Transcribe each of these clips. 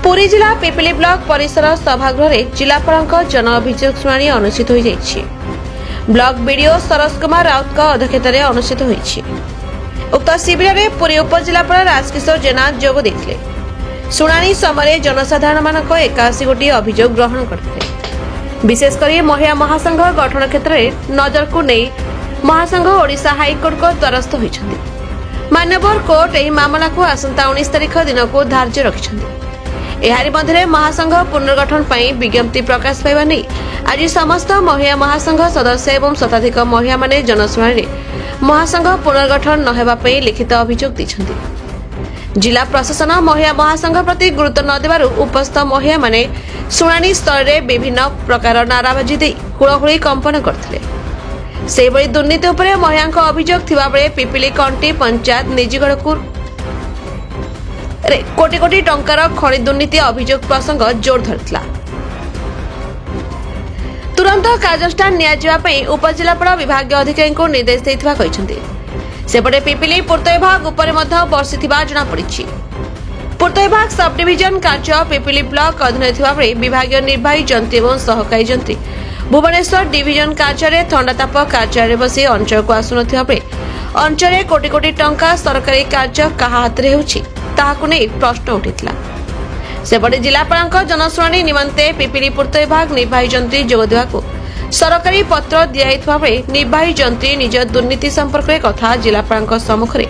पुरी जिला पिपिली ब्लॉक परिसर सभागृह जिलापाल जन अभियोग शुणाणी अनुष्ठित हो जाइछि। ब्लॉक बीडीओ सरस कुमार राउत अध्यक्षतार अनुष्ठित होइछि। उक्त शिविर में पुरी उपजिलापाल राजकिशोर जेना जोग देथिले। शुणाणी समय जनसाधारण मानक 81 गोटी अभियोग ग्रहण करथिले। विशेषकर महिला महासंघ गठन क्षेत्र में नजर को नहीं महासंघ ओडिशा हाईकोर्ट को द्वारस्थ होइछन्ति। मान्यवर कोर्ट एही मामला को आसंता 19 तारिख दिन को धार्य रखिछन्ति। एहारि मध्यरे महासंघ पुनर्गठन पई विज्ञप्ति प्रकाश पाइबा नै आज समस्त महिला महासंघ सदस्य एवं शताधिक महिला माने जनशुणाणी महासंघ पुनर्गठन न हेबा पई लिखित अभियोग दैछन्ति। जिला प्रशासन महिला महासंघ प्रति गुरुत्व न देबारु उपस्थित महिला माने शुणाणी स्तर रे विभिन्न प्रकार नाराबाजी दे हुलहुली कंपन करथिले। सेबळी दुर्नीति उपरे महिलांक अभियोग थिबा बेले पिपिली कंटी पंचायत निजीगढ़ कोटी कोटी टंकार खणी दुर्नीति अभियोग प्रसंग जोर धरथिला। तुरंत कार्यानुष्ठान नियाजिबा पई उपजिलापाल विभागीय अधिकारी को निर्देश दैथिबा कहिसंती। सेपटे पिपिली पूर्त विभाग उपरे मध्य बर्षिथिबा जणा पड़िछि। पूर्त विभाग सब डिविजन कार्य पिपिली ब्लॉक अधीन थिबा बेले विभागीय निर्वाही जंत्री एवं सहकारी जंत्री भुवनेश्वर डिविजन कार्य थंडाताप कार्य बसी अंचल को आसुनथिबा बेले अंचल कोटी कोटी टंका सरकारी कार्य कहा हाथरे होछि ताहाकु नै प्रश्न उठिथिला। सेपटे जिलापाल जनशुणाणी निमंते पिपिली पूर्त विभाग निर्वाही जंत्री जोग देवाकु सरकारी पत्र दियाइथिबा बेले निर्वाही जंत्री निज दुर्नीति संपर्क में कथा जिलापाल सम्मुख में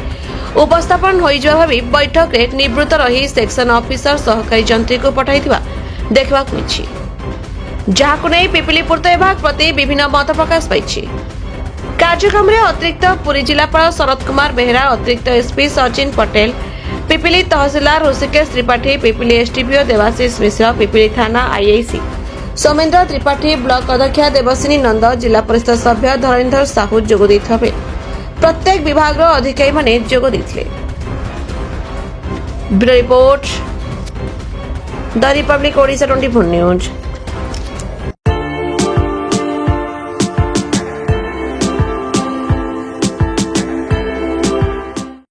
उपस्थापन हो भावी बैठक में निवृत्त रही सेक्शन ऑफिसर सहकारी जंत्री को पठाइथिबा देखबाकु मिछि। जहाकु नै पिपिली पूर्त विभाग प्रति विभिन्न मत प्रकाश पाइछि। कार्यक्रम में अतिरिक्त पुरी जिलापाल शरद कुमार बेहरा, अतिरिक्त एसपी सचिन पटेल, पिपिली तहसीलदार ऋषिकेश त्रिपाठी, पिपिली एसडीपीओ देवाशीष मिश्र, पिपिली थाना आईआईसी सौमेन्द्र त्रिपाठी, ब्लॉक अध्यक्षा देवसिनी नंद, जिला परिषद सभ्य धरणीधर साहू जोग दैथिबा प्रत्येक विभाग अधिकारी माने जोग दैथिले। Bureau report the Republic Odisha 24 news.